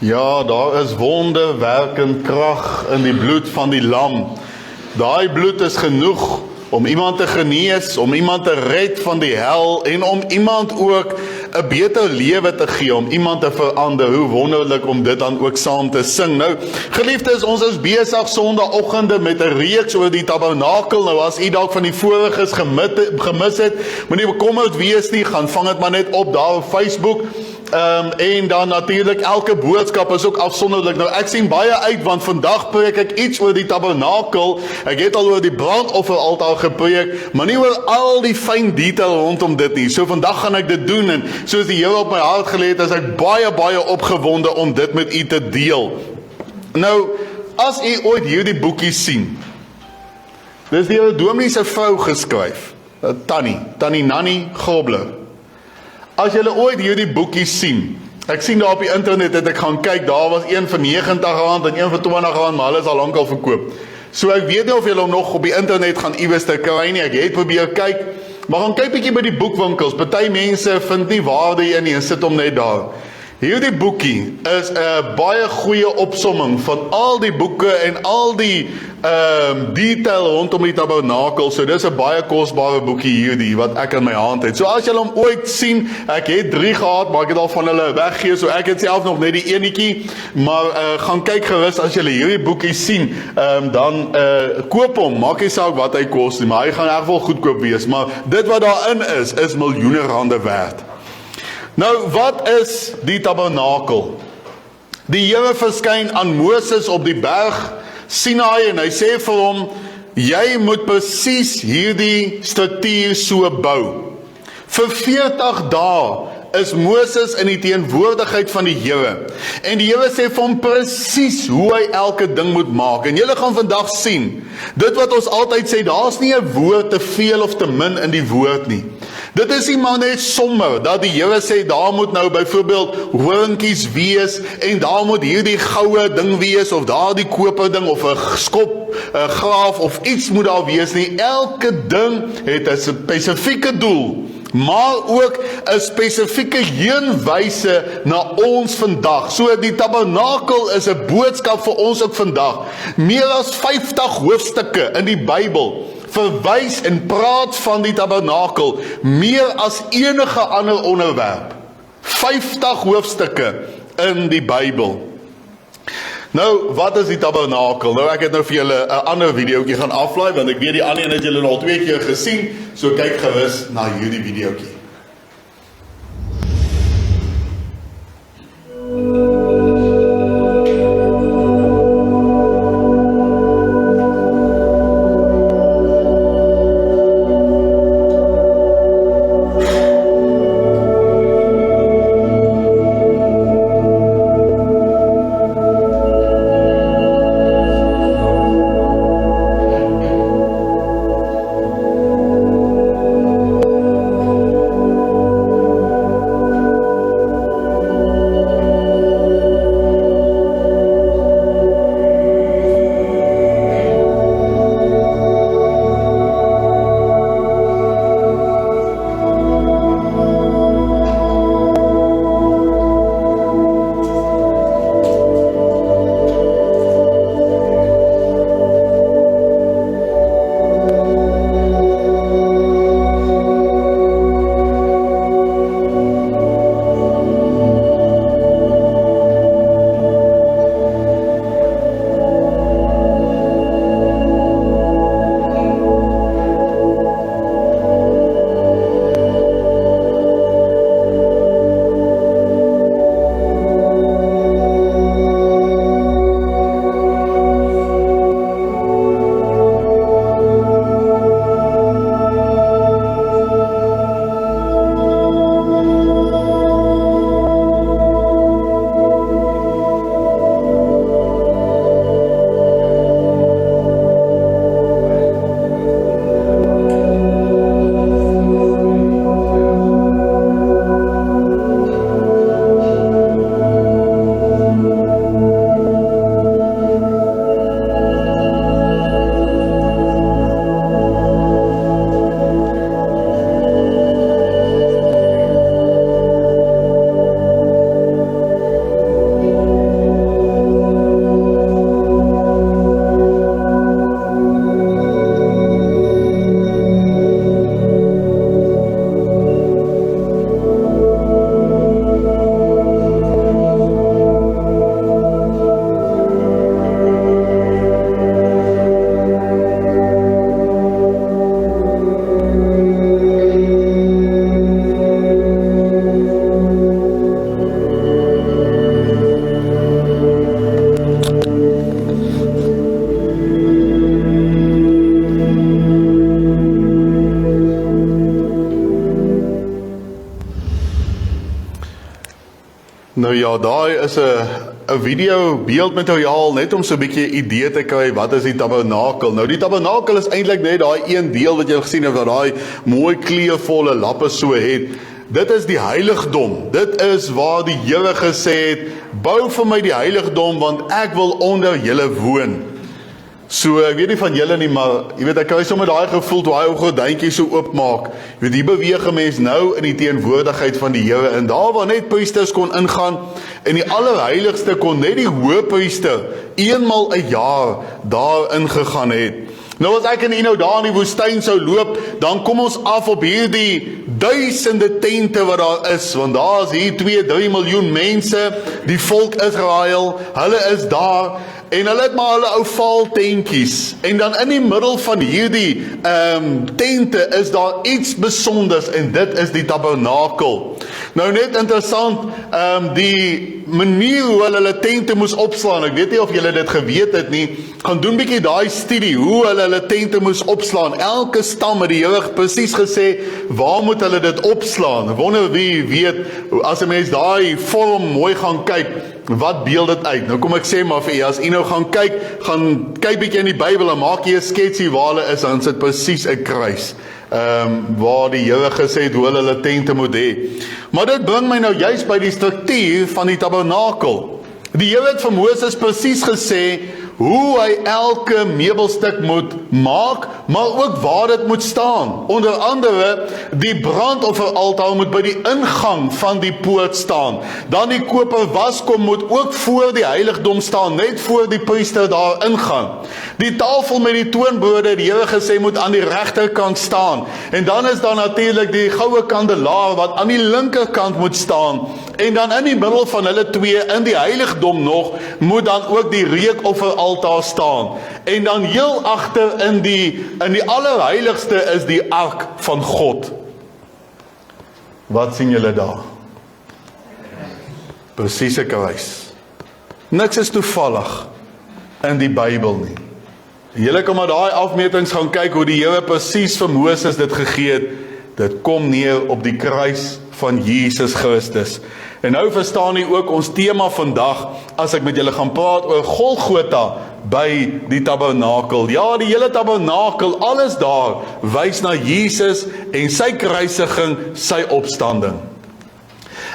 Ja, daar is wonderwerkend krag in die bloed van die lam. Daai bloed is genoeg om iemand te genees, om iemand te red van die hel en om iemand ook 'n beter lewe te gee, om iemand te verander. Hoe wonderlik om dit dan ook saam te sing. Nou, geliefdes, ons is besig Sondagoggende met 'n reeks oor die tabernakel. Nou, as u dalk van die voriges gemis het, moenie bekommerd wees nie, gaan vang dit maar net op daar op Facebook. En dan natuurlijk elke boodskap is ook afsonderlik. Nou ek sien baie uit, want vandag preek ek iets oor die tabernakel. Ek het al oor die brandofferaltaar gepreek, maar nie oor al die fyn detail rondom dit nie. So vandag gaan ek dit doen, en soos die Here op my hart gelê het, is ek baie opgewonde om dit met u te deel. Nou, as u ooit hierdie boekie sien, dis die dominee se vrou geskryf, Tannie Nannie Grobler. As julle ooit hierdie boekie sien, ek sien daar op die internet, het ek gaan kyk, daar was een vir R90 en een vir R20, maar hulle is al lang al verkoop. So ek weet nie of julle hom nog op die internet gaan iewers te kry nie, ek het probeer kyk, maar gaan kyk bietjie by die boekwinkels, party mense vind nie waarde in nie en sit hom net daar. Hierdie boekie is 'n baie goeie opsomming van al die boeke en al die detail rondom die tabernakel. So dis 'n baie kosbare boekie hierdie wat ek in my hand het. So as julle hom ooit sien, ek het 3 gehad, maar ek het al van hulle weggegee, so ek het self nog net die enetjie, maar gaan kyk gerus as julle hierdie boekie sien, dan koop hom, maak nie saak wat hy kos nie, maar hy gaan in elk geval goedkoop wees, maar dit wat daarin is miljoene rande werd. Nou, wat is die tabernakel? Die Here verskyn aan Moses op die berg Sinaai en hy sê vir hom, jy moet presies hierdie struktuur so bou. Vir 40 dae is Moses in die teenwoordigheid van die Here. En die Here sê vir hom presies hoe hy elke ding moet maak. En julle gaan vandag sien, dit wat ons altyd sê, daar's nie 'n woord te veel of te min in die woord nie. Dit is nie maar net sommer, dat die Here sê, daar moet nou byvoorbeeld hoorntjies wees, en daar moet hierdie goue ding wees, of daar die koper ding, of 'n skop, 'n graaf, of iets moet daar wees nie. Elke ding het 'n spesifieke doel, maar ook 'n spesifieke heenwyse na ons vandag. So die tabernakel is 'n boodskap vir ons ook vandag. Meer as 50 hoofstukke in die Bybel verwys en praat van die tabernakel, meer as enige ander onderwerp. 50 hoofstukke in die Bybel. Nou, wat is die tabernakel? Nou, ek het nou vir julle 'n ander videoetjie gaan aflaai, want ek weet die ander een het julle al 2 keer gesien, so kyk gerus na hierdie videoetjie. Nou ja, daai is 'n video beeldmateriaal net om so 'n bietjie idee te kry wat is die tabernakel. Nou die tabernakel is eintlik net daai een deel wat jy gesien het wat daai mooi kleurvolle lappe so het. Dit is die heiligdom. Dit is waar die Here gesê het, bou vir my die heiligdom want ek wil onder julle woon. So, ek weet nie van julle nie, maar jy weet, ek kry sommer daai gevoel toe hy ou gordyntjie so oopmaak. Jy weet, hier beweeg 'n mens nou in die teenwoordigheid van die Here, en daar waar net priesters kon ingaan, en die allerheiligste kon net die hoëpriester eenmal 'n jaar daar ingegaan het. Nou as ek en u nou daar in die woestyn sou loop, dan kom ons af op hierdie duisende tente wat daar is, want daar is hier 2-3 miljoen mense, die volk Israel, hulle is daar, en hulle het maar hulle ou vaal tentjies, en dan in die middel van hierdie tente is daar iets besonders, en dit is die tabernakel. Nou net interessant, die manier hoe hulle tente moes opslaan, ek weet nie of julle dit geweet het nie, gaan doen bietjie daai studie, hoe hulle tente moes opslaan, elke stam het die Here presies gesê, waar moet hulle dit opslaan? Ek wonder wie weet, as 'n mens daai vorm mooi gaan kyk, wat beeld dit uit? Nou kom ek sê maar vir u, as u nou gaan kyk bietjie in die Bybel, en maak jy 'n sketsie waar hulle is, dan sit presies 'n kruis, waar die Here gesê het hoe hulle tente moet hê. Maar dit bring my nou juist by die struktuur van die tabernakel. Die Here het vir Moses presies gesê hoe hy elke meubelstuk moet maak, maar ook waar dit moet staan. Onder andere, die brandofferaltaar moet by die ingang van die poort staan. Dan die koper waskom moet ook voor die heiligdom staan, net voor die priester daar ingaan. Die tafel met die toonbrode, die Here gesê, moet aan die regterkant staan. En dan is daar natuurlik die goue kandelaar wat aan die linkerkant moet staan. En dan in die middel van hulle twee, in die heiligdom nog, moet dan ook die reukofferaltaar staan. En dan heel agter in die allerheiligste is die ark van God. Wat sien julle daar? Presies 'n kruis. Niks is toevallig in die Bybel nie. Julle kan maar daai afmetings gaan kyk hoe die Here presies vir Moses dit gegee het. Dit kom neer op die kruis van Jesus Christus. En nou verstaan u ook ons tema vandag, as ek met julle gaan praat oor Golgotha by die tabernakel. Ja, die hele tabernakel, alles daar, wys na Jesus en sy kruisiging, sy opstanding.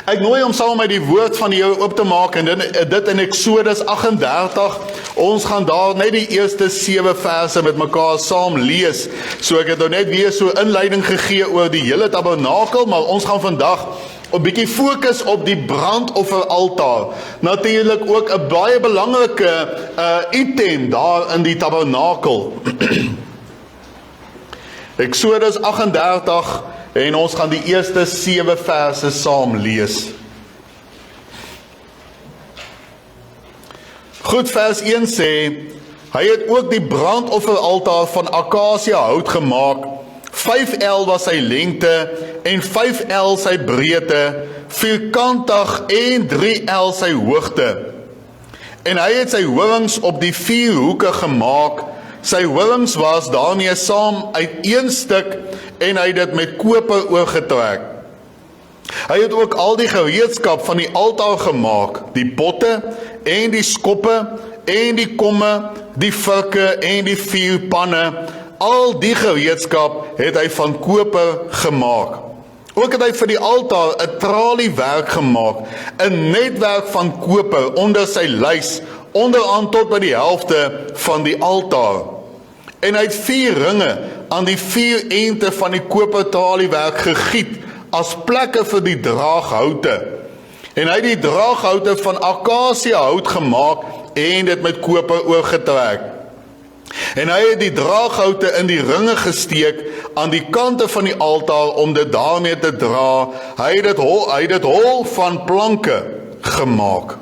Ek nooi om saam met die woord van die Here oop te maak, en dit in Exodus 38, ons gaan daar net die eerste 7 verse met mekaar saam lees. So ek het nou net weer so inleiding gegee oor die hele tabernakel, maar ons gaan vandag 'n bietjie fokus op die brandofferaltaar. Natuurlik ook 'n baie belangrike item daar in die tabernakel. Exodus 38, en ons gaan die eerste 7 verse saam lees. Goed, vers 1 sê, hy het ook die brandofferaltaar van akasia hout gemaak. 5 el was sy lengte en 5 el sy breedte, vierkantig en 3 el sy hoogte. En hy het sy horings op die 4 hoeke gemaak. Sy horings was daarmee saam uit 1 stuk, en hy het dit met koper oorgetrek. Hy het ook al die gereedskap van die altaar gemaak, die potte en die skoppe en die komme, die virke en die 4 panne. Al die gereedskap het hy van koper gemaak. Ook het hy vir die altaar 'n traliewerk gemaak, 'n netwerk van koper onder sy lys, onderaan tot by die helfte van die altaar. En hy het 4 ringe aan die 4 ente van die kopertraliewerk gegiet as plekke vir die draaghoute. En hy het die draaghoute van akasia hout gemaak en dit met koper oorgetrek. En hy het die draaghoute in die ringe gesteek aan die kante van die altaar om dit daarmee te dra. Hy het dit hol van planke gemaak.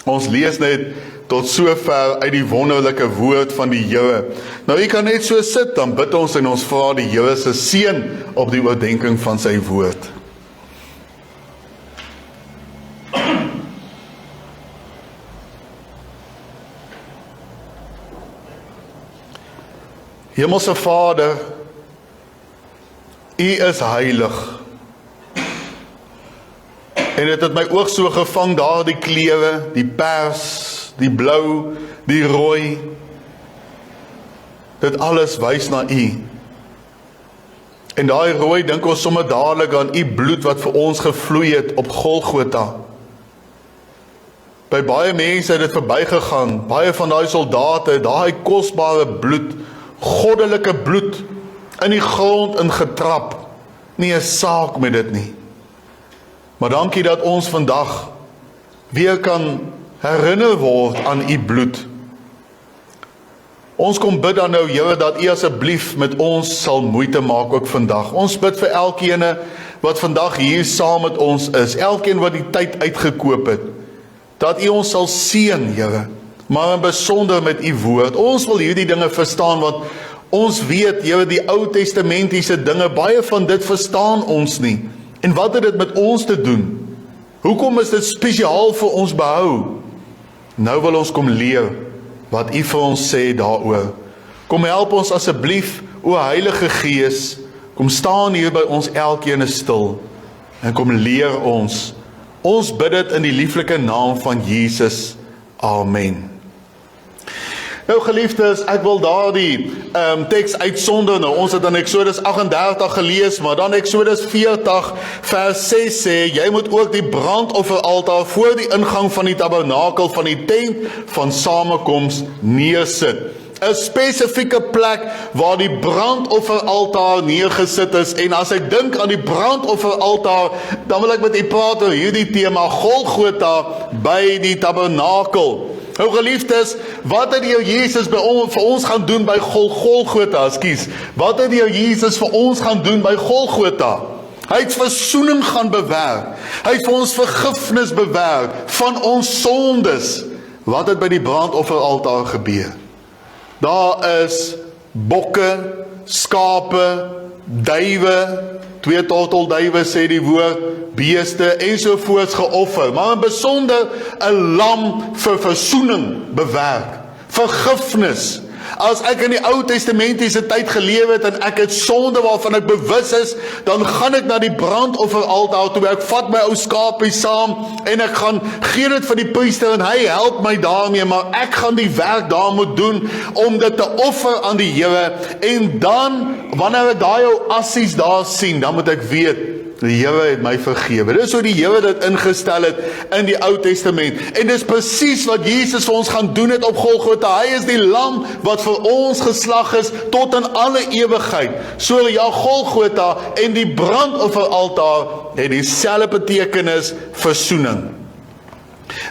Ons lees net tot sover uit die wonderlike woord van die Here. Nou jy kan net so sit, dan bid ons en ons vra die Here se seën op die oordeenking van sy woord. Hemelse Vader, U is heilig. En dit het my oog so gevang, daar die kleure, die pers, die blou, die rooi. Dit alles wys na U. En daai rooi dink ons sommer dadelik aan U bloed wat vir ons gevloei het op Golgotha. By baie mense het dit verbygegaan, baie van daai soldate, daai kosbare bloed, goddelike bloed, in die grond ingetrap. Nie 'n saak met dit nie. Maar dankie dat ons vandag weer kan herinner word aan U bloed. Ons kom bid dan nou, Here, dat U asseblief met ons sal moeite maak ook vandag. Ons bid vir elkeen wat vandag hier saam met ons is, elkeen wat die tyd uitgekoop het, dat U ons sal seën, Here, maar in besonder met U woord. Ons wil hierdie dinge verstaan, want ons weet, Here, die Ou Testamentiese dinge, baie van dit verstaan ons nie. En wat het dit met ons te doen? Hoekom is dit spesiaal vir ons behou? Nou wil ons kom leer wat U vir ons sê daaroor. Kom help ons asseblief, o Heilige Gees, kom staan hier by ons elkeen stil, en kom leer ons. Ons bid dit in die lieflike naam van Jesus. Amen. Nou geliefdes, ek wil daardie teks uitsonder nou. Ons het in Exodus 38 gelees, maar dan Exodus 40 vers 6 sê, jy moet ook die brandofferaltaar voor die ingang van die tabernakel van die tent van samekoms neersit. 'n spesifieke plek waar die brandofferaltaar neergesit is. En as ek dink aan die brandofferaltaar, dan wil ek met u praat oor hierdie tema Golgotha by die tabernakel. Nou geliefdes, wat het die Here Jesus vir ons gaan doen by Golgotha? Wat het die Here Jesus vir ons gaan doen by Golgotha? Hy het versoening gaan bewerk. Hy het vir ons vergifnis bewerk van ons sondes. Wat het by die brandofferaltaar gebeur? Daar is bokke, skape, duwe, 2 tortelduwe sê die woord, beeste ensovoorts geoffer, maar in besonder 'n lam vir versoening bewerk, vergifnis. As ek in die Ou Testamentiese tyd gelewe het en ek het sonde waarvan ek bewus is, dan gaan ek na die brandofferaltaar toe, ek vat my ou skapie saam en ek gaan gee dit vir die priester en hy help my daarmee, maar ek gaan die werk daar moet doen om dit te offer aan die Here. En dan, wanneer ek daai ou assies daar sien, dan moet ek weet, die Here het my vergewe. Dis hoe die Here dit ingestel het in die Ou Testament. En dis presies wat Jesus vir ons gaan doen het op Golgotha. Hy is die lam wat vir ons geslag is tot in alle ewigheid. So ja, Golgotha en die brandofferaltaar het dieselfde betekenis, versoening.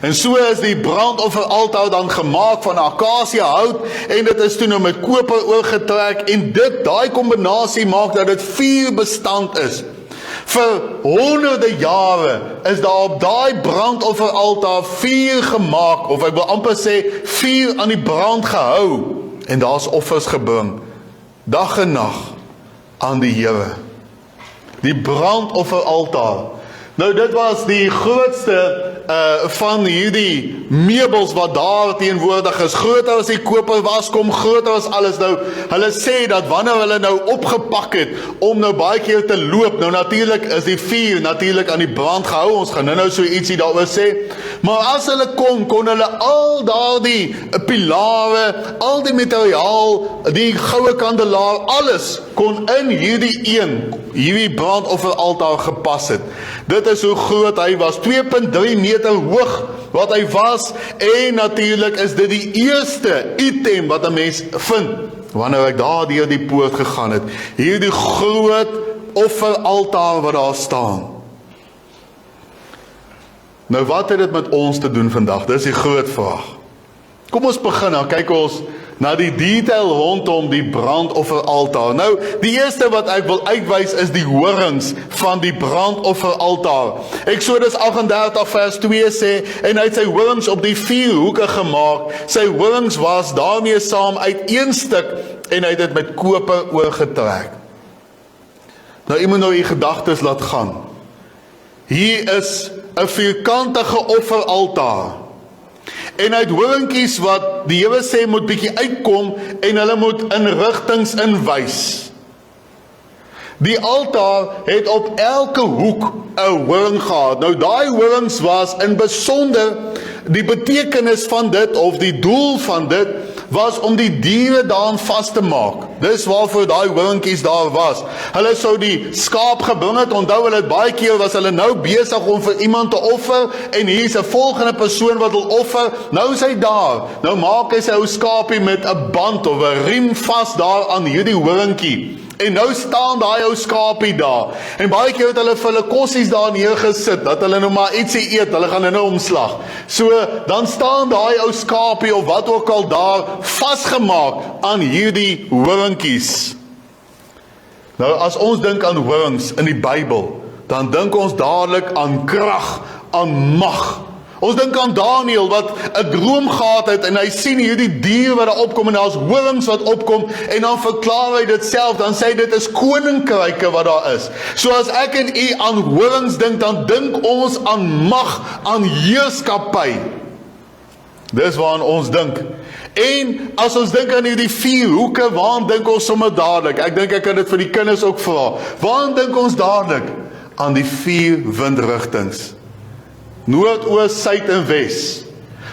En so is die brandofferaltaar dan gemaak van akasia hout en dit is toe nou met koper oorgetrek en daai kombinasie maak dat dit vuurbestand is. Vir honderde jare is daar op daai brandofferaltaar vuur gemaak, of ek wil amper sê vuur aan die brand gehou, en daar's offers gebring, dag en nag aan die Here. Die brandofferaltaar. Nou dit was die grootste van hierdie meubels wat daar teenwoordig is. Groter as die koper waskom, groter as alles. Nou, hulle sê dat wanneer hulle nou opgepak het om nou baie keer te loop, nou natuurlik is die vuur natuurlik aan die brand gehou. Ons gaan nou so ietsie daaroor sê. Maar as hulle kon hulle al daardie pilare, al die materiaal, die goue kandelaar, alles kon in hierdie brandofferaltaar gepas het. Dit is hoe groot hy was, 2,3 meter hoog wat hy was, en natuurlik is dit die eerste item wat 'n mens vind, wanneer ek daar deur die poort gegaan het, hierdie groot offeraltaar wat daar staan. Nou wat het dit met ons te doen vandag? Dis die groot vraag. Kom ons begin, dan kyk ons na die detail rondom die brandofferaltaar. Nou, die eerste wat ek wil uitwys is die horings van die brandofferaltaar. Exodus 38 vers 2 sê, en hy het sy horings op die 4 hoeke gemaak. Sy horings was daarmee saam uit 1 stuk en hy het dit met koper oorgetrek. Nou, jy moet nou die gedagtes laat gaan. Hier is 'n vierkantige offeraltaar. En uit horingkies wat die Here sê moet bietjie uitkom en hulle moet in rigtings inwys. Die altaar het op elke hoek 'n horing gehad. Nou daai horings was in besonder, die betekenis van dit of die doel van dit was om die diere daarin vas te maak. Dis waarvoor daai horingkies daar was. Hulle sou die skaap gebring het, onthou hulle het baie keer was hulle nou besig om vir iemand te offer en hier is 'n volgende persoon wat wil offer. Nou is hy daar. Nou maak hy sy ou skaapie met 'n band of 'n riem vas daar aan hierdie horingkie. En nou staan daai ou skapie daar. En baie keer het hulle vir hulle kossies daar neergesit, dat hulle nou maar ietsie eet, hulle gaan nou omslag. So, dan staan daai ou skapie of wat ook al daar, vasgemaak aan hierdie horingkies. Nou, as ons dink aan horings in die Bybel, dan dink ons dadelik aan krag, aan mag. Ons dink aan Daniël wat 'n droom gehad het en hy sien hierdie dier wat daar opkom en daar's horings wat opkom en dan verklaar hy dit self, dan sê hy dit is koninkryke wat daar is. So as ek en u aan horings dink, dan dink ons aan mag, aan heerskappy. Dis waaraan ons dink. En as ons dink aan hierdie 4 hoeke, waaraan dink ons sommer dadelik? Ek dink ek kan dit vir die kinders ook vra. Waaraan dink ons dadelik? Aan die 4 windrigtings. Noord, oos, suid en wes.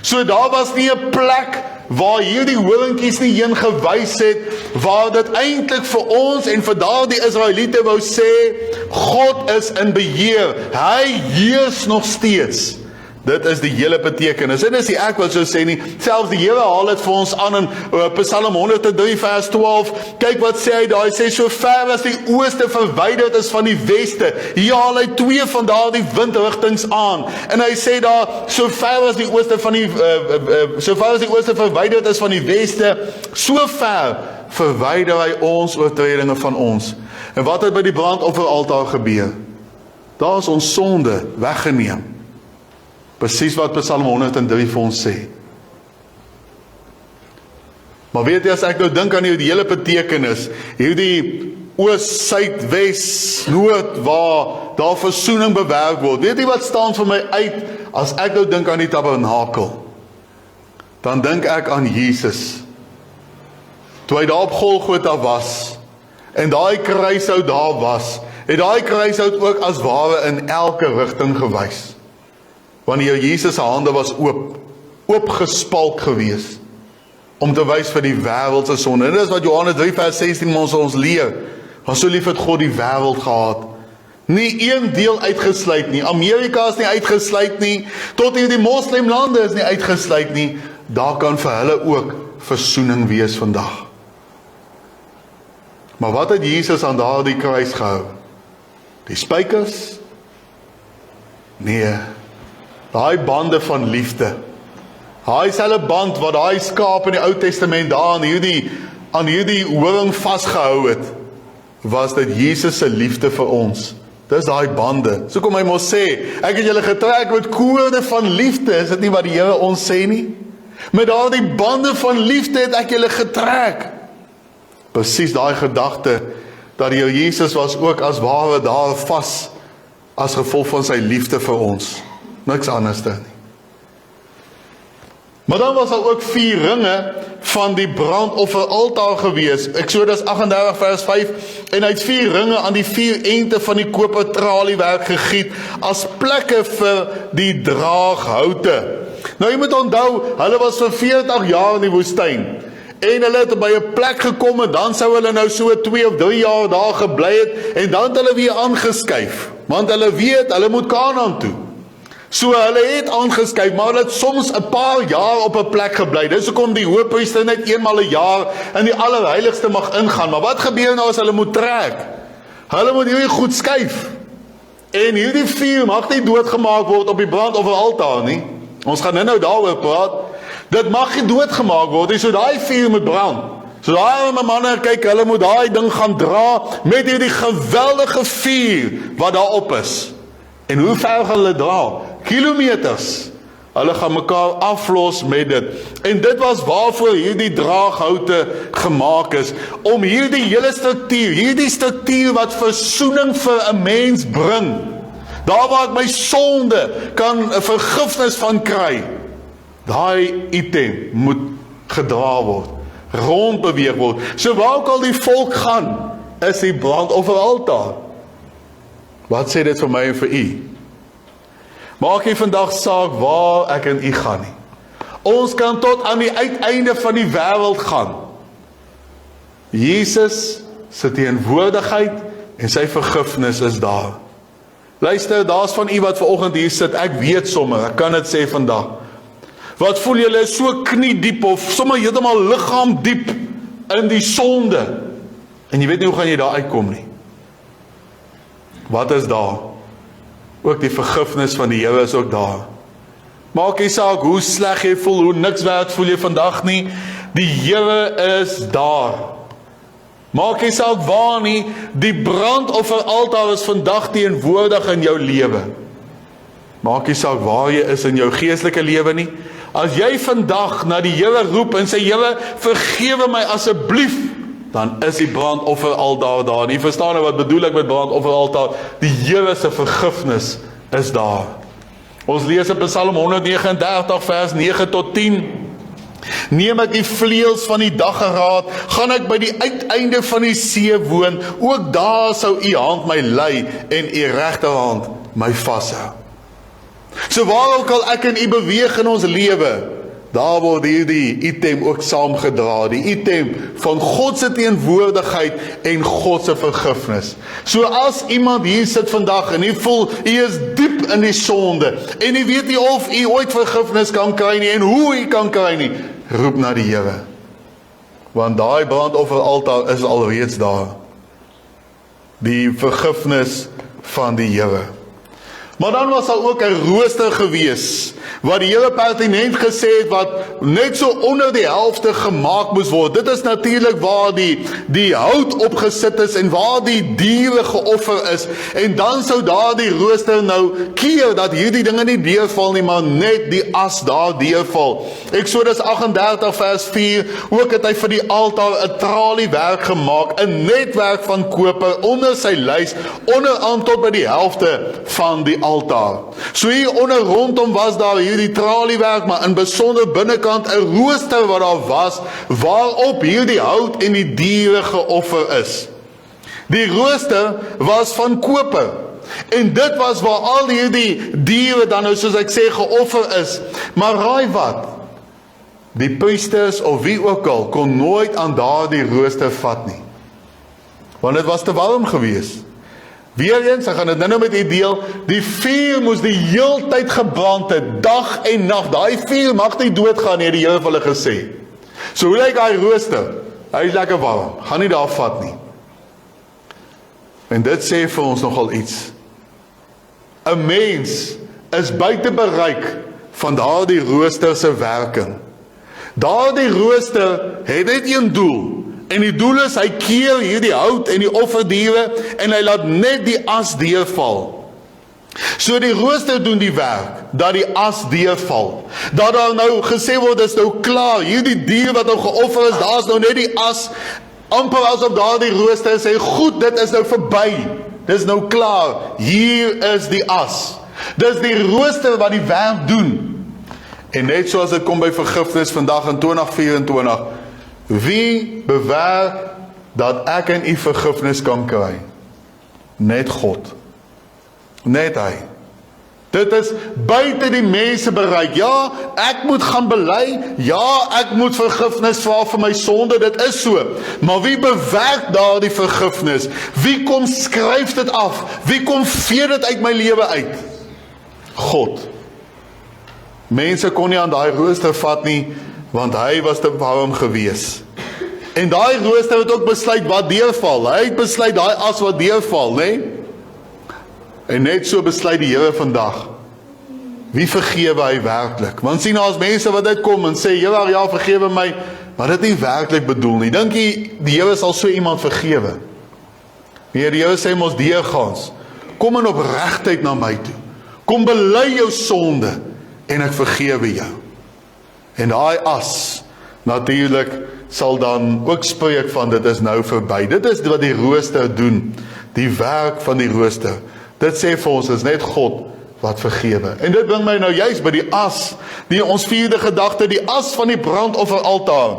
So daar was nie 'n plek waar hierdie horingkies nie heen gewys het, waar dit eintlik vir ons en vir daardie Israeliete wou sê, God is in beheer, hy heers nog steeds. Dit is die hele betekenis. En dis nie ek wat so sê nie, selfs die Here haal dit vir ons aan in Psalm 103 vers 12. Kyk wat sê hy daar, hy sê so ver as die ooste verwyderd is van die weste. Hier haal hy 2 van daardie windrigtings aan. En hy sê daar, so ver as die ooste van die so ver as die ooste verwyderd is van die weste, so ver verwyder hy ons oortredinge van ons. En wat het by die brandofferaltaar gebeur? Daar is ons sonde weggeneem. Presies wat Psalm 103 vir ons sê. Maar weet jy, as ek nou dink aan die hele betekenis, hierdie oos, suid, wes, noord, waar daar versoening bewerk word, weet jy wat staan vir my uit, as ek nou dink aan die tabernakel, dan dink ek aan Jesus, toe hy daar op Golgotha was, en daai kruishout daar was, het daai kruishout ook as ware in elke rigting gewys. Wanneer Jesus se hande was oopgespalk gewees, om te wys vir die wêreld se sonde. En dit is wat Johannes 3 vers 16 ons leer. Want so lief het God die wêreld gehad. Nie een deel uitgesluit nie. Amerika is nie uitgesluit nie. Tot hier die moslimlande is nie uitgesluit nie. Daar kan vir hulle ook versoening wees vandag. Maar wat het Jesus aan daardie kruis gehou? Die spykers? Nee. Daai bande van liefde. Daai selfe band wat daai skaap in die Ou Testament daar aan hierdie horing vasgehou het, was dit Jesus se liefde vir ons. Dis daai bande. So kom hy mos sê, ek het julle getrek met koorde van liefde, is dit nie wat die Here ons sê nie? Met daardie bande van liefde het ek julle getrek. Presies daai gedagte, dat die Here Jesus was ook as ware daar vas, as gevolg van sy liefde vir ons. Niks anders dan nie. Maar dan was daar ook 4 ringe van die brandofferaltaar gewees. Eksodus 38 vers 5. En hy het 4 ringe aan die 4 ente van die koper traliewerk gegiet as plekke vir die draaghoute. Nou jy moet onthou, hulle was vir 40 jaar in die woestyn. En hulle het by 'n plek gekom en dan sou hulle nou so 2 of 3 jaar daar gebly het en dan het hulle weer aangeskuif. Want hulle weet, hulle moet Kanaan toe. So hulle het aangeskuif, maar hulle het soms 'n paar jaar op 'n plek gebly. Dis hoekom die hoofpriester net eenmal 'n jaar in die allerheiligste mag ingaan. Maar wat gebeur nou as hulle moet trek? Hulle moet hierdie goed skuif. En hierdie vuur mag nie doodgemaak word op die brandofferaltaar nie. Ons gaan nou daaroor praat. Dit mag nie doodgemaak word nie, so daai vuur moet brand. So daai arme manne, kyk, hulle moet daai ding gaan dra met hierdie geweldige vuur wat daarop is. En hoe ver gaan hulle dra? Kilometers. Hulle gaan mekaar aflos met dit. En dit was waarvoor hierdie draaghoute gemaak is, om hierdie hele struktuur wat versoening vir 'n mens bring, daar waar ek my sonde kan 'n vergifnis van kry, daai item moet gedra word, rondbeweeg word. So waar ook al die volk gaan, is die brandofferaltaar. Wat sê dit vir my en vir u? Maak nie vandag saak waar ek en u gaan nie. Ons kan tot aan die uiteinde van die wêreld gaan. Jesus se teenwoordigheid en sy vergifnis is daar. Luister, daar's van u wat vanoggend hier sit, ek weet sommer, ek kan dit sê vandag. Wat voel julle is so kniediep of sommer heeltemal liggaam diep in die sonde. En jy weet nie hoe gaan jy daar uitkom nie. Wat is daar? Ook die vergifnis van die Here is ook daar. Maak nie saak hoe sleg jy voel, hoe niks werd voel jy vandag nie, die Here is daar. Maak nie saak waar nie, die brandofferaltaar is vandag teenwoordig in jou lewe. Maak nie saak waar jy is in jou geestelike lewe nie. As jy vandag na die Here roep en sê, Here, vergewe my asseblief, dan is die brandofferaltaar daar. En jy verstaan nou wat bedoel ek met brandofferaltaar? Die Here se vergifnis is daar. Ons lees in Psalm 139 vers 9 tot 10. Neem ek die vleuels van die daggeraad, gaan ek by die uiteinde van die see woon, ook daar sou u hand my lei en u regterhand my vashou. So waar ook al ek en u beweeg in ons lewe, daar word hierdie item ook saamgedra, die item van God se teenwoordigheid en God se vergifnis. So as iemand hier sit vandag en hy voel, hy is diep in die sonde, en hy weet nie of hy ooit vergifnis kan kry nie, en hoe hy kan kry nie, roep na die Here. Want daai brandofferaltaar is alreeds daar. Die vergifnis van die Here. Maar dan was daar ook 'n rooster gewees, wat die Here pertinent gesê het, wat net so onder die helfte gemaak moes word. Dit is natuurlik waar die hout opgesit is, en waar die diere geoffer is, en dan sou daar die rooster nou keer, dat hierdie dinge nie deurval nie, maar net die as daar deurval. Eksodus 38 vers 4, ook het hy vir die altaar 'n traliewerk gemaak, 'n netwerk van koper onder sy lys, onderaan tot by die helfte van die altaar. So hier onder rondom was daar hierdie traliewerk, maar in besonder binnekant 'n rooster wat daar was, waarop hierdie hout en die diere geoffer is. Die rooster was van koper, en dit was waar al hierdie diere dan nou, soos ek sê, geoffer is. Maar raai wat? Die priesters of wie ook al kon nooit aan daardie rooster vat nie, want dit was te warm gewees. Weereens, ek gaan dit nou met u deel, die vuur moes die heeltyd gebrand het, dag en nag. Daai vuur mag nie doodgaan nie, het die Here vir hulle gesê. So hoe lyk hy rooster? Hy is lekker warm, gaan nie daar vat nie. En dit sê vir ons nogal iets. 'n Mens is buite bereik van daardie rooster se werking. Daardie rooster het net een doel, en die doel is, hy keer hierdie hout en die offerdiere, en hy laat net die as deurval. So die rooster doen die werk, dat die as deurval. Dat daar nou gesê word, is nou klaar, hierdie dier wat nou geoffer is, daar is nou net die as, amper asof daar die rooster sê, goed, dit is nou verby, dit is nou klaar, hier is die as. Dis die rooster wat die werk doen. En net soos dit kom by vergifnis vandag in 2024, wie bewerk dat ek en u vergifnis kan kry? Net God. Net hy. Dit is buite die mense bereik. Ja, ek moet gaan bely. Ja, ek moet vergifnis vra vir my sonde. Dit is so. Maar wie bewerk daar die vergifnis? Wie kom skryf dit af? Wie kom vee dit uit my lewe uit? God. Mense kon nie aan daai rooster vat nie, want hy was te warm gewees. En daai rooster het ook besluit wat deurval. Hy het besluit daai as wat deurval, né? En net so besluit die Here vandag. Wie vergewe hy werklik? Want sien, as mense wat uitkom en sê, Here, ja, vergewe my, maar dit nie werklik bedoel nie. Dink jy die Here sal so iemand vergewe? Nee, die Here sê mos deurgaans, kom in opregtheid na my toe. Kom bely jou sonde en ek vergewe jou. En daai as, natuurlik, sal dan ook spreek van dit is nou verby. Dit is wat die rooster doen, die werk van die rooster. Dit sê vir ons, is net God wat vergewe. En dit bring my nou juist by die as, die ons vierde gedagte, die as van die brandofferaltaar.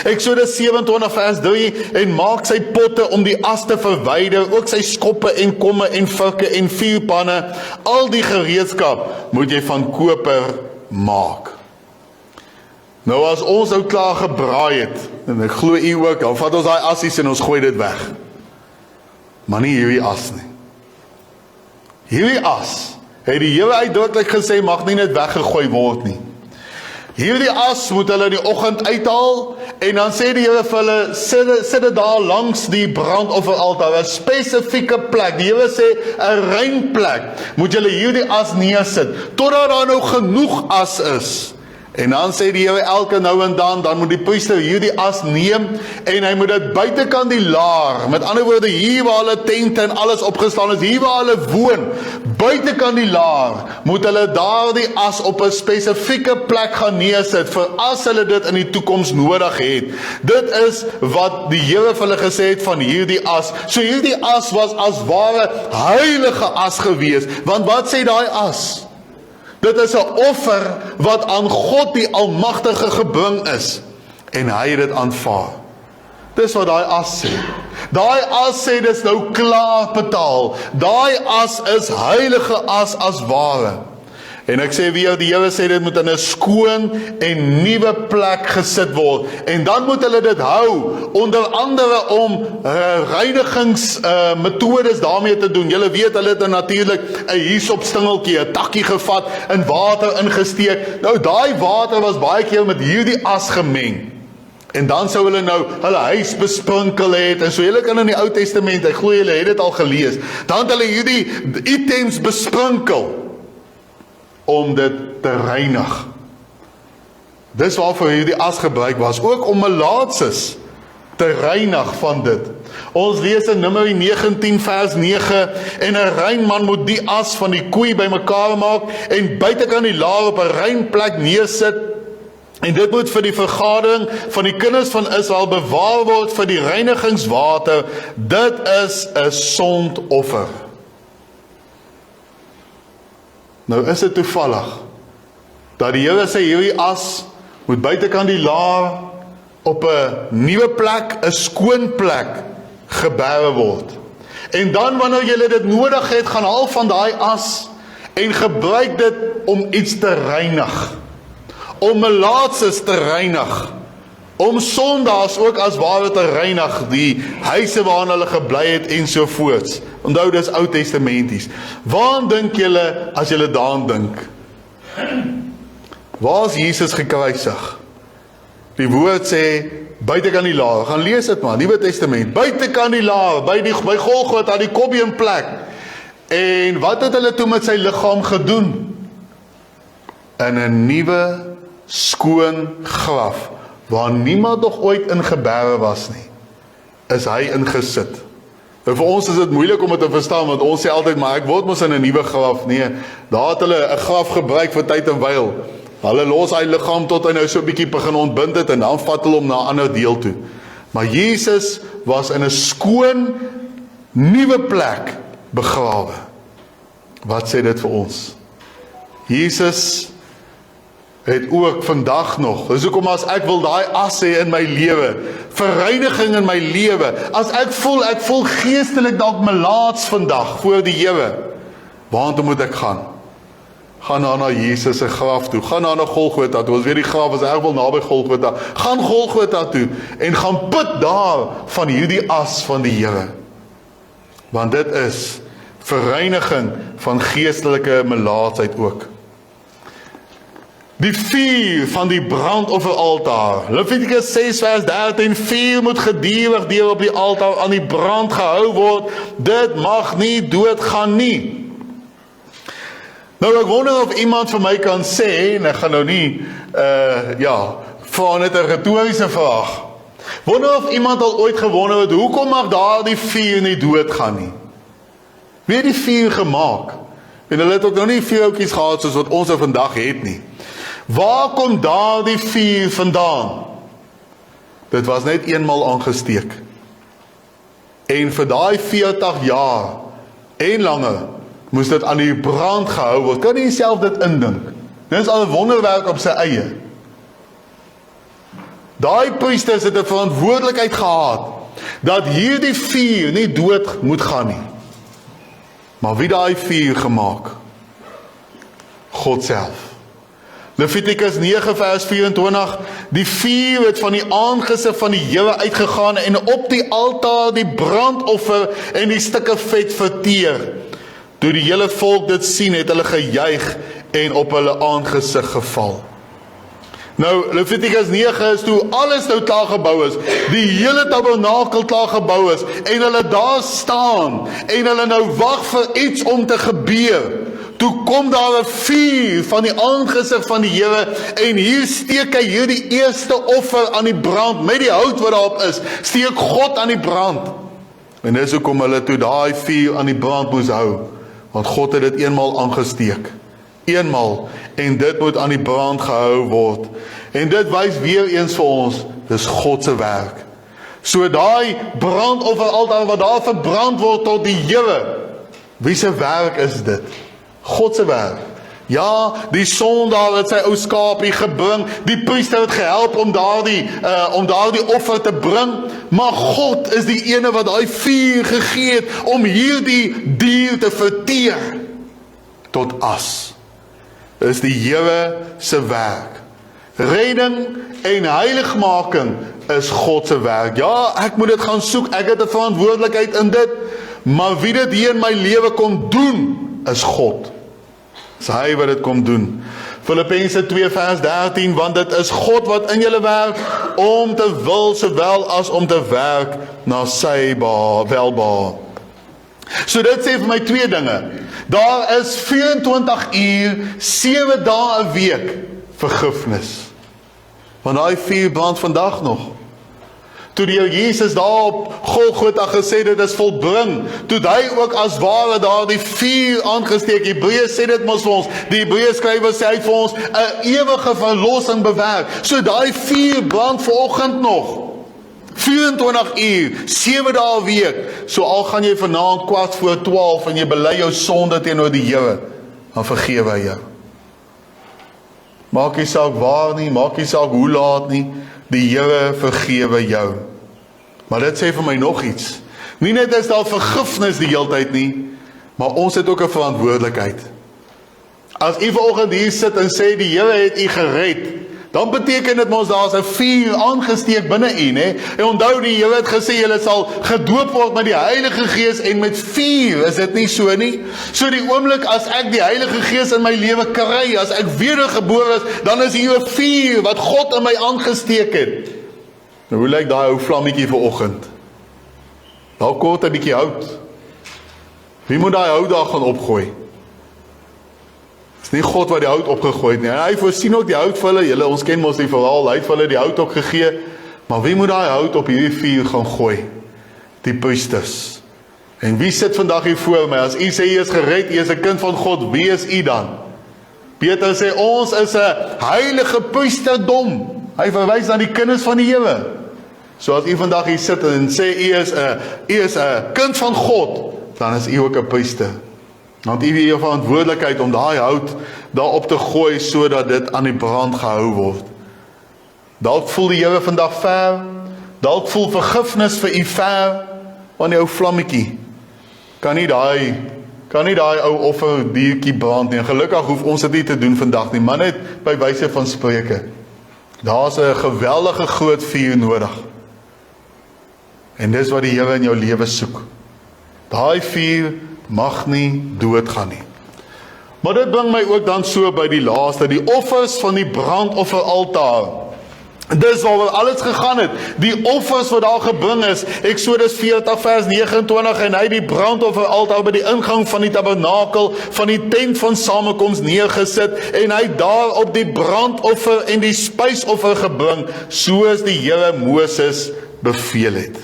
Eksodus 27 vers 3, en maak sy potte om die as te verwyder, ook sy skoppe en komme en virke en vuurpanne, al die gereedskap moet jy van koper maak. Nou as ons nou klaar gebraai het, en ek glo u ook, dan vat ons daai assies en ons gooi dit weg. Maar nie hierdie as nie. Hierdie as, het die Here uitdruklik gesê, mag nie net weggegooi word nie. Hierdie as moet hulle in die oggend uithaal, en dan sê die Here vir hulle, sit dit daar langs die brandofferaltaar, 'n spesifieke plek. Die Here sê, 'n rein plek, moet julle hierdie as neersit, totdat daar nou genoeg as is. En dan sê die Here elke nou en dan moet die priester hierdie as neem, en hy moet dit buitekant die laar, met ander woorde, hier waar hulle tente en alles opgestaan is, hier waar hulle woon, buitekant die laar, moet hulle daardie as op 'n spesifieke plek gaan neersit, vir as hulle dit in die toekoms nodig het. Dit is wat die Here vir hulle gesê het van hierdie as. So hierdie as was as ware heilige as gewees, want wat sê daai as? Dit is 'n offer wat aan God die Almagtige gebring is, en hy het dit aanvaar. Dis wat daai as sê. Daai as sê dis nou klaar betaal. Daai as is heilige as ware. En ek sê weer, die Here sê dit moet in 'n skoon en nuwe plek gesit word. En dan moet hulle dit hou, onder andere om reinigingsmetodes daarmee te doen. Julle weet, hulle het natuurlik 'n hiesopstingeltjie, 'n takkie gevat, in water ingesteek. Nou daai water was baie keer met hierdie as gemeng. En dan sou hulle nou hulle huis besprinkel het, en so julle kan in die Ou Testament, ek glo julle het dit al gelees, dan het hulle hierdie items besprinkel, om dit te reinig. Dis waarvoor hierdie as gebruik was, ook om melaatses te reinig van dit. Ons lees in Numeri 19 vers 9, en 'n rein man moet die as van die koei bymekaar maak, en buitekant die laar op 'n rein plek neersit, en dit moet vir die vergadering van die kinders van Israel bewaar word vir die reinigingswater. Dit is 'n sondoffer. Nou is dit toevallig dat die Here sê hierdie as moet buitekant die laar op 'n nuwe plek, 'n skoon plek geberg word. En dan wanneer jy dit nodig het, gaan haal van daai as en gebruik dit om iets te reinig, om melaatses te reinig, om sondaars ook as ware te reinig, die huise waarin hulle gebly het ensovoorts. Onthou, dis Ou Testamenties. Waaraan dink julle as julle daaraan dink? Waar is Jesus gekruisig? Die woord sê buitekant die laar. Gaan lees dit maar, Nuwe Testament. Buitekant die laar, by Golgotha, die Kobbeenplek. En wat het hulle toe met sy liggaam gedoen? In 'n nuwe, skoon graf, waar niemand nog ooit in geberg was nie, is hy ingesit. En vir ons is dit moeilik om dit te verstaan, want ons sê altyd, maar ek word mos in 'n nuwe graf. Nee, daar het hulle 'n graf gebruik vir tyd en wyl. Hulle los hy liggaam tot hy nou so 'n bietjie begin ontbind het, en dan vat hulle hom na 'n ander deel toe. Maar Jesus was in 'n skoon, nuwe plek begrawe. Wat sê dit vir ons? Jesus het ook vandag nog, dis hoekom as ek wil daai as hê in my lewe, verreiniging in my lewe, as ek voel geestelik dalk melaats vandag voor die Here, waartoe moet ek gaan? Gaan na Jesus se graf toe, gaan na Golgotha toe, ons weet die graf is erg wel naby Golgotha, gaan Golgotha toe, en gaan put daar van hierdie as van die Here, want dit is verreiniging van geestelike melaatsheid ook. Die vuur van die brandofferaltaar. Levitikus 6 vers 13, vuur moet gedurig deur op die altaar aan die brand gehou word. Dit mag nie doodgaan nie. Nou ek wonder of iemand vir my kan sê, en ek gaan nou nie, vra net 'n retoriese vraag. Wonder of iemand al ooit gewonder het, hoekom mag daar die vuur nie doodgaan nie? Wie het die vuur gemaak? En hulle het ook nou nie vuurhoutjies gehad soos wat ons vandag het nie. Waar kom daar die vuur vandaan? Dit was net eenmal aangesteek. En vir daai 40 jaar en langer moes dit aan die brand gehou word. Kan jy self dit indink? Dit is al 'n wonderwerk op sy eie. Daai priesters het 'n verantwoordelikheid gehad, dat hierdie vuur nie dood moet gaan nie. Maar wie daai vuur gemaak? God self. Levitikus 9 vers 24, die vuur het van die aangesig van die Here uitgegaan en op die altaar die brandoffer en die stukke vet verteer. Toe die hele volk dit sien, het hulle gejuig en op hulle aangesig geval. Nou, Levitikus 9 is toe alles nou klaar gebou is, die hele tabernakel klaar gebou is, en hulle daar staan, en hulle nou wag vir iets om te gebeur. Toe kom daar 'n vuur van die aangesig van die Here, en hier steek hy hierdie eerste offer aan die brand, met die hout wat daarop is, steek God aan die brand. En dis hoekom hulle toe daai vuur aan die brand moes hou, want God het dit eenmaal aangesteek. Eenmaal, en dit moet aan die brand gehou word. En dit wys weer eens vir ons, dis God se werk. So daai brandofferaltaar wat daar verbrand word tot die Here, wie se werk is dit? God se werk. Ja, die sondaar het sy ou skaapie gebring, die priester het gehelp om daardie offer te bring, maar God is die ene wat daai vuur gegee het om hierdie dier te verteer tot as. Is die Here se werk. Redding en heiligmaking is God se werk. Ja, ek moet dit gaan soek, ek het 'n verantwoordelikheid in dit, maar wie dit hier in my lewe kom doen, is God. Dis hy wat dit kom doen. Filippense 2 vers 13, want dit is God wat in julle werk, om te wil sowel as om te werk na sy welbehae. So dit sê vir my twee dinge. Daar is 24 uur, 7 dae 'n week vergifnis. Want daai vuur brand vandag nog. Toe die Here Jesus daar op Golgotha gesê dit is volbring, toe hy ook as ware daar die vuur aangesteek. Hebreërs sê dit mos vir ons, die Hebreërs skrywer sê hy vir ons 'n ewige verlossing bewerk. So daai vuur brand vanoggend nog. 24 uur, 7 dae 'n week. So al gaan jy vanaand 12:15 en jy bely jou sonde teenoor die Here, dan vergewe hy jou. Maak nie saak waar nie, maak nie saak hoe laat nie, die Here vergewe jou. Maar dit sê vir my nog iets. Nie net is daar vergifnis die heeltyd nie, maar ons het ook 'n verantwoordelikheid. As u vanoggend hier sit en sê die Here het u gered, dan beteken dit mos daar's 'n vuur aangesteek binne u, né? En onthou die Here het gesê julle sal gedoop word met die Heilige Gees en met vuur, is dit nie so nie? So die oomblik as ek die Heilige Gees in my lewe kry, as ek wedergebore is, dan is hier 'n vuur wat God in my aangesteek het. Nou hoe lyk daai ou vlammetjie vanoggend? Daar kort 'n bietjie hout. Wie moet daai hout daar gaan opgooi? Dis nie God wat die hout opgegooi het nie. En hy voorsien ook die hout vir hulle. Ons ken mos die verhaal, hy het vir hulle die hout ook gegee. Maar wie moet daai hout op hierdie vuur gaan gooi? Die priesters. En wie sit vandag hier voor my? As u sê u is gered, u is 'n kind van God, wie is u dan? Petrus sê ons is 'n heilige priesterdom. Hy verwys na die kinders van die Here. So as u vandag hier sit en sê u is 'n kind van God, dan is u ook 'n priester. Want u het 'n verantwoordelikheid om daai hout daarop te gooi sodat dit aan die brand gehou word. Dalk voel die Here vandag ver, dalk voel vergifnis vir u ver, want die ou vlammetjie kan nie daai ou offerdiertjie brand nie. En gelukkig hoef ons dit nie te doen vandag nie, maar net by wyse van spreuke. Daar's 'n geweldige groot vuur nodig. En dis wat die Here in jou lewe soek. Daai vuur mag nie doodgaan nie. Maar dit bring my ook dan so by die laaste, die offers van die brandofferaltaar. Dis waaroor alles gegaan het, die offers wat daar gebring is, Eksodus 40 vers 29, en hy die brandofferaltaar by die ingang van die tabernakel, van die tent van samekoms neergesit, en hy daar op die brandoffer en die spysoffer gebring, soos die Here Moses beveel het.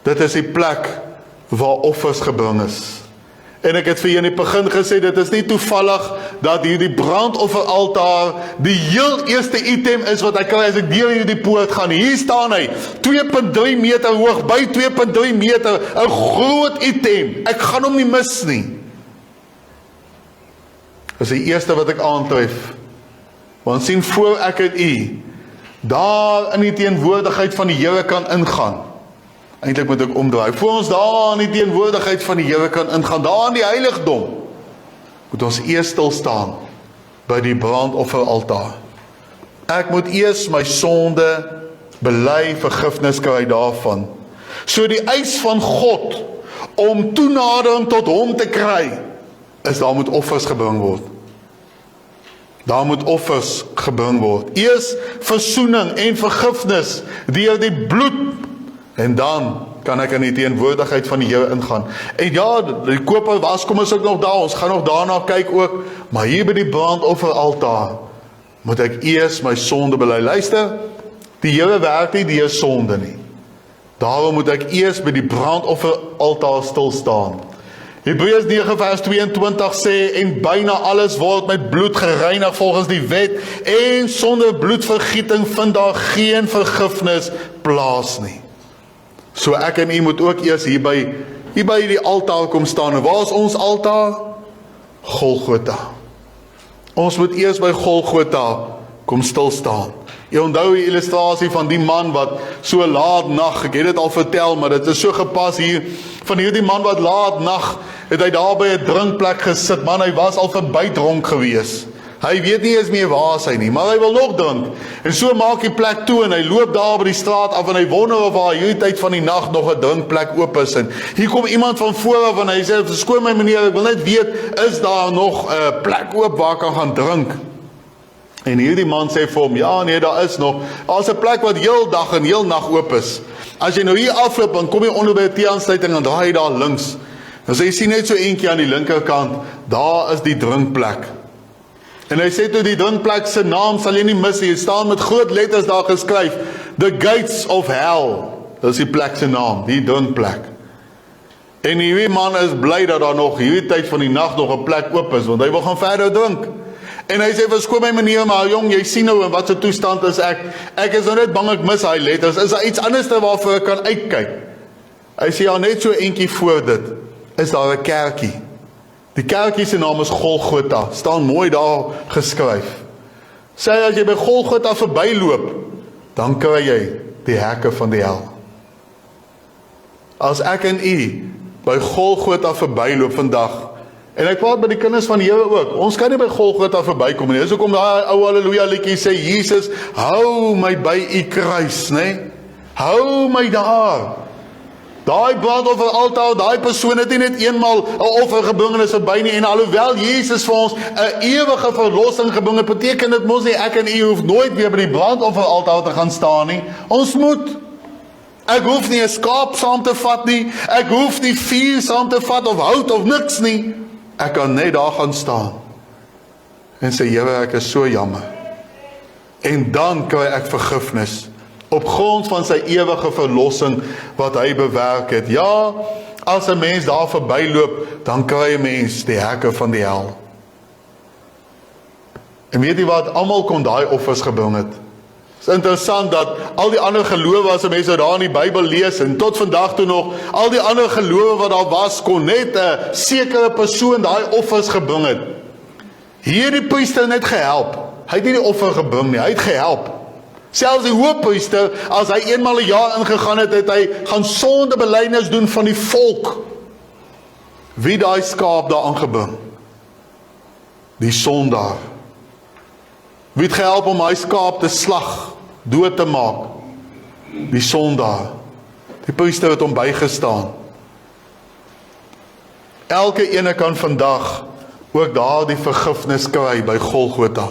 Dit is die plek waar offers gebring is. En ek het vir julle in die begin gesê, dit is nie toevallig dat hierdie brandofferaltaar die heel eerste item is wat ek kry as ek deur hierdie poort gaan. Hier staan hy, 2.3 meter hoog, by 2.3 meter, 'n groot item. Ek gaan hom nie mis nie. Dis die eerste wat ek aantref. Want sien, voor ek en u daar in die teenwoordigheid van die Here kan ingaan. Eintlik moet ek omdraai, voor ons daar in die teenwoordigheid van die Here kan ingaan, daar in die heiligdom, moet ons eers stil staan by die brandofferaltaar. Ek moet eers my sonde bely, vergifnis kry daarvan. So die eis van God om toenadering tot hom te kry, is daar moet offers gebring word. Daar moet offers gebring word. Eers versoening en vergifnis deur die bloed, en dan kan ek in die teenwoordigheid van die Here ingaan. En ja, die koper waskom is ook nog daar, ons gaan nog daarna kyk ook, maar hier by die brandofferaltaar moet ek eers my sonde bely. Luister, die Here werk nie deur sonde nie. Daarom moet ek eers by die brandofferaltaar stil staan. Hebreërs 9 vers 22 sê, en byna alles word met bloed gereinig volgens die wet, en sonder bloedvergieting vind daar geen vergifnis plaas nie. So ek en u moet ook eers hier by die altaar kom staan. En waar is ons altaar? Golgotha. Ons moet eers by Golgotha kom stil staan. Jy onthou die illustrasie van die man wat so laat nag, ek het dit al vertel, maar dit is so gepas hier, van hierdie man wat laat nag, het hy daar by 'n drinkplek gesit, man, hy was al verby dronk gewees. Hy weet nie eens meer waar is hy nie, maar hy wil nog drink. En so maak die plek toe en hy loop daar by die straat af en hy wonder of waar hierdie tyd van die nag nog 'n drinkplek oop is. En hier kom iemand van voor af en hy sê, "Verskoon my meneer, ek wil net weet, is daar nog 'n plek oop waar ek kan gaan drink?" En hierdie man sê vir hom, "Ja, nee, daar is nog. Daar's 'n plek wat heel dag en heel nag oop is. As jy nou hier afloop, dan kom jy onder by 'n T-aansluiting en draai jy daar links. Dan sê jy sien net so eentjie aan die linkerkant, daar is die drinkplek." En hy sê toe, die drinkplek se naam sal jy nie mis nie, staan met groot letters daar geskryf, "The Gates of Hell." Dit is die plek se naam, die drinkplek. En hierdie man is bly dat daar nog hierdie tyd van die nag nog 'n plek oop is, want hy wil gaan verder drink. En hy sê, "Verskoon my meneer, maar jong, jy sien nou in wat se toestand is ek. Ek is nou net bang ek mis daai letters. Is daar iets anders waarvoor ek kan uitkyk?" Hy sê, "Ja, net so eentjie voor dit is daar 'n kerkie. Die kerkie se naam is Golgotha, staan mooi daar geskryf. Sê as jy by Golgotha verbyloop, dan kry jy die hekke van die hel." As ek en u by Golgotha verbyloop vandag, en ek praat by die kinders van die Here ook, ons kan nie by Golgotha verbykom nie. Dis hoekom daai ou haleluja liedjie sê, "Jesus, hou my by u kruis," né? Hou my daar. Daai brandofferaltaar, daai persoon het nie net eenmal 'n offer gebring en is verby nie, en alhoewel Jesus vir ons 'n ewige verlossing gebring het, beteken dit mos nie ek en u hoef nooit weer by die brandofferaltaar te gaan staan nie. Ons moet. Ek hoef nie 'n skaap saam te vat nie, ek hoef nie vuur saam te vat of hout of niks nie. Ek kan net daar gaan staan en sê, "Here, ek is so jammer." En dan kry ek vergifnis op grond van sy ewige verlossing wat hy bewerk het. Ja, as 'n mens daar verbyloop, dan kry 'n mens die hekke van die hel. En weet jy wat, almal kon daai offers gebring het. Het is interessant dat al die ander gelowe, as mense daar in die Bybel lees, en tot vandag toe nog, al die ander gelowe wat daar was, kon net 'n sekere persoon daai offers gebring het. Hierdie priester net gehelp. Hy het nie die offer gebring nie, hy het gehelp. Selfs die hoofpriester, as hy eenmal 'n jaar ingegaan het, het hy gaan sondebelydenis doen van die volk. Wie daai skaap daar aangebring? Die sondaar. Wie het gehelp om hy skaap te slag, dood te maak? Die sondaar. Die priester het hom bygestaan. Elke ene kan vandag ook daar die vergifnis kry by Golgotha.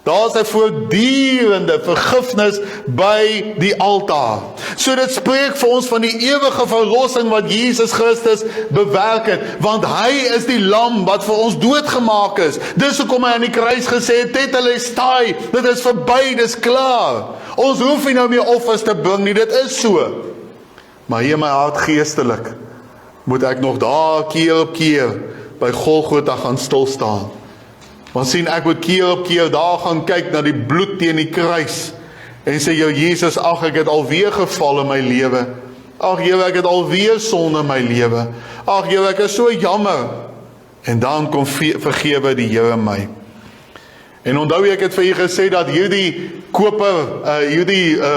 Daar is 'n voortdurende vergifnis by die altaar. So dit spreek vir ons van die ewige verlossing wat Jesus Christus bewerk het, want hy is die lam wat vir ons doodgemaak is. Dis hoekom hy aan die kruis gesê het, "Tetelestai," dit is verby, dis klaar. Ons hoef nie nou meer offers te bring nie, dit is so. Maar hier in my hart geestelik moet ek nog daar keer op keer by Golgotha gaan stil staan. Want sien, ek moet keer op keer daar gaan kyk na die bloed teen die kruis en sê, "Jou Jesus, ag, ek het alweer geval in my lewe. Ag Here, ek het alweer sonde in my lewe. Ag Here, ek is so jammer." En dan kom vergewe die Here my. En onthou ek het vir julle gesê dat hierdie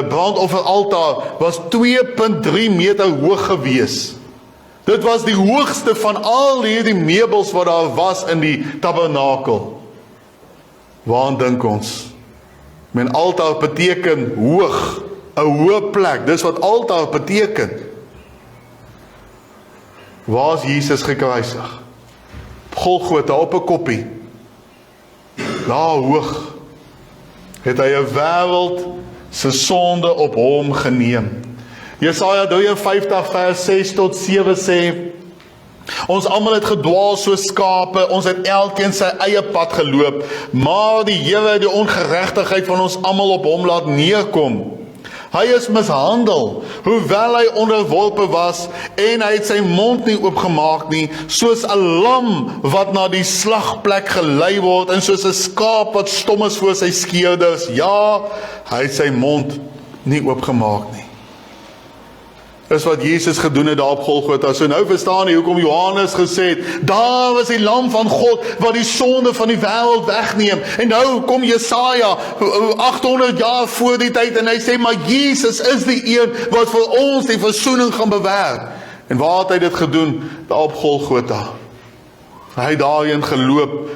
brandofferaltaar was 2.3 meter hoog gewees. Dit was die hoogste van al hierdie meubels wat daar was in die tabernakel. Waaraan dink ons? Men altaar beteken hoog, 'n hoë plek, dis wat altaar beteken. Waar is Jesus gekruisig? Golgotha op 'n koppie. Daar hoog het hy 'n wêreld se sonde op hom geneem. Jesaja 53 vers 6 tot 7 sê, ons almal het gedwaal soos skape, ons het elkeen sy eie pad geloop, maar die Here het die ongeregtigheid van ons almal op hom laat neerkom. Hy is mishandel, hoewel hy onderworpe was, en hy het sy mond nie oopgemaak nie, soos 'n lam wat na die slagplek gelei word, en soos 'n skaap wat stom is voor sy skeerders. Ja, hy het sy mond nie oopgemaak nie. Dis wat Jesus gedoen het daar op Golgotha. So nou verstaan jy hoekom Johannes gesê het, daar was die lam van God wat die sonde van die wêreld wegneem. En nou kom Jesaja 800 jaar voor die tyd en hy sê, maar Jesus is die een wat vir ons die versoening gaan bewerk. En waar het hy dit gedoen? Daar op Golgotha. Hy het daarheen geloop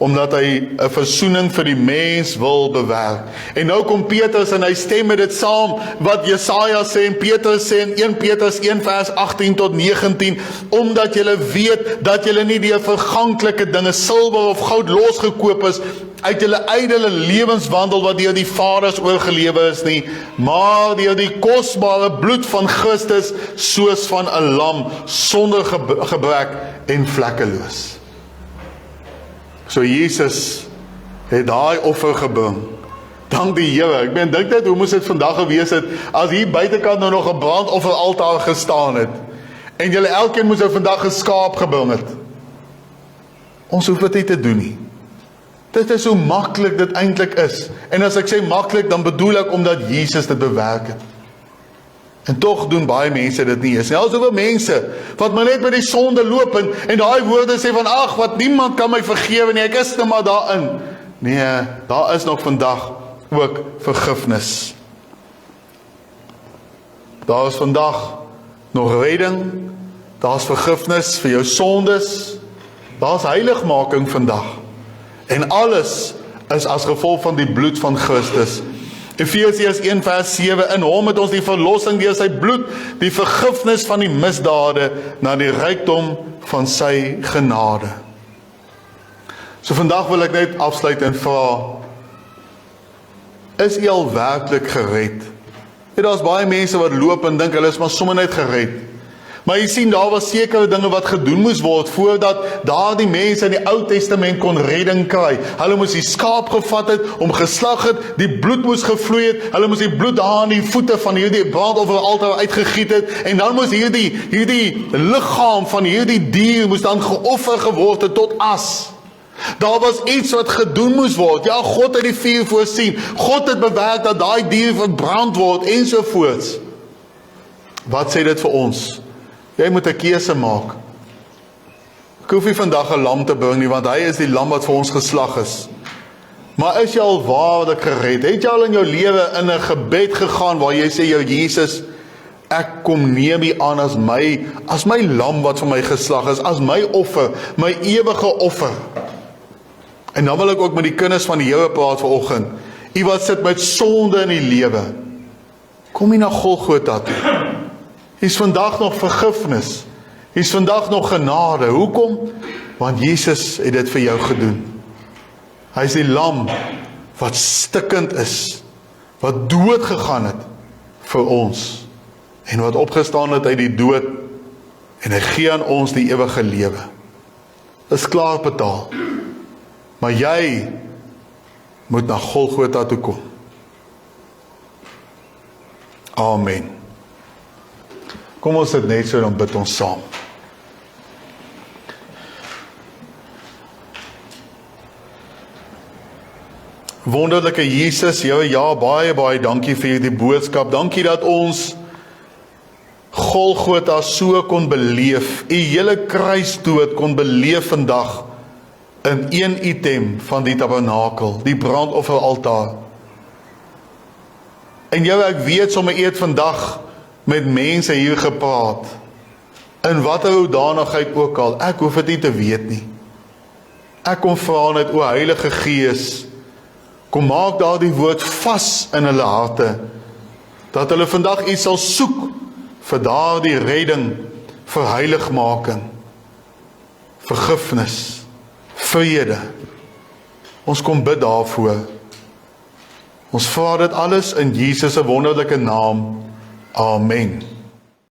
omdat hy 'n versoening vir die mens wil bewerk. En nou kom Petrus en hy stem met dit saam wat Jesaja sê en Petrus sê in 1 Petrus 1 vers 18 tot 19, omdat julle weet dat julle nie deur verganklike dinge, silwer of goud losgekoop is uit julle ydelle lewenswandel wat deur die vaders oorgelewe is nie, maar deur die kosbare bloed van Christus, soos van 'n lam sonder gebrek en vlekkeloos. So Jesus het daai offer gebring. Dank die Here. Ek dink dit, hoe moes dit vandag gewees het, as hier buitekant nou nog 'n brandofferaltaar gestaan het, en julle elkeen moes nou vandag 'n skaap gebring het. Ons hoef dit nie te doen nie. Dit is hoe maklik dit eintlik is. En as ek sê maklik, dan bedoel ek omdat Jesus dit bewerk het. En tog doen baie mense dit nie. Is nie al soveel mense wat maar net met die sonde loop en daai woorde sê van ag, wat niemand kan my vergewe nie, ek is nou maar daarin. Nee, daar is nog vandag ook vergifnis. Daar is vandag nog redding, daar is vergifnis vir jou sondes, daar is heiligmaking vandag. En alles is as gevolg van die bloed van Christus. Efesiërs 1 vers 7, in hom het ons die verlossing deur sy bloed, die vergifnis van die misdade, na die rykdom van sy genade. So vandag wil ek net afsluit en vra, is jy al werklik gered? Daar's baie mense wat loop en dink hulle is maar sommer net gered. Maar jy sien, daar was sekere dinge wat gedoen moes word voordat daardie mense in die Ou Testament kon redding kry. Hulle moes die skaap gevat het, hom geslag het, die bloed moes gevloei het, hulle moes die bloed daar aan die voete van hierdie brandofferaltaar uitgegiet het, en dan moes hierdie liggaam van hierdie dier moes dan geoffer geword het tot as. Daar was iets wat gedoen moes word. Ja, God het die vuur voorsien. God het bewerk dat daai dier verbrand word ensovoorts. Wat sê dit vir ons? Jy moet 'n keuse maak. Ek hoef nie vandag 'n lam te bring nie, want hy is die lam wat vir ons geslag is. Maar is jy al waarlik gered? Het jy al in jou lewe in 'n gebed gegaan waar jy sê, jou Jesus, ek kom neem U aan as my lam wat vir my geslag is, as my offer, my ewige offer. En dan wil ek ook met die kinders van die Here praat vanoggend. U wat sit met sonde in die lewe. Kom jy na Golgotha toe. Hier's vandag nog vergifnis. Hier's vandag nog genade. Hoekom? Want Jesus het dit vir jou gedoen. Hy is die lam wat stikkend is, wat dood gegaan het vir ons, en wat opgestaan het uit die dood, en hy gee aan ons die ewige lewe. Is klaar betaal. Maar jy moet na Golgotha toe kom. Amen. Kom ons sit net so, dan bid ons saam. Wonderlike Jesus, Here, ja, baie dankie vir die boodskap. Dankie dat ons Golgotha so kon beleef, U hele kruisdood kon beleef vandag, in een item van die tabernakel, die brandofferaltaar. En ek weet sommer eers vandag met mense hier gepraat, in watter hoedanigheid ook al, ek hoef dit nie te weet nie. Ek kom vra net, o Heilige Gees, kom maak daardie woord vas in hulle harte, dat hulle vandag iets sal soek vir daardie redding, vir heiligmaking, vergifnis, vrede. Ons kom bid daarvoor. Ons vra dit alles in Jesus se wonderlike naam. Amen.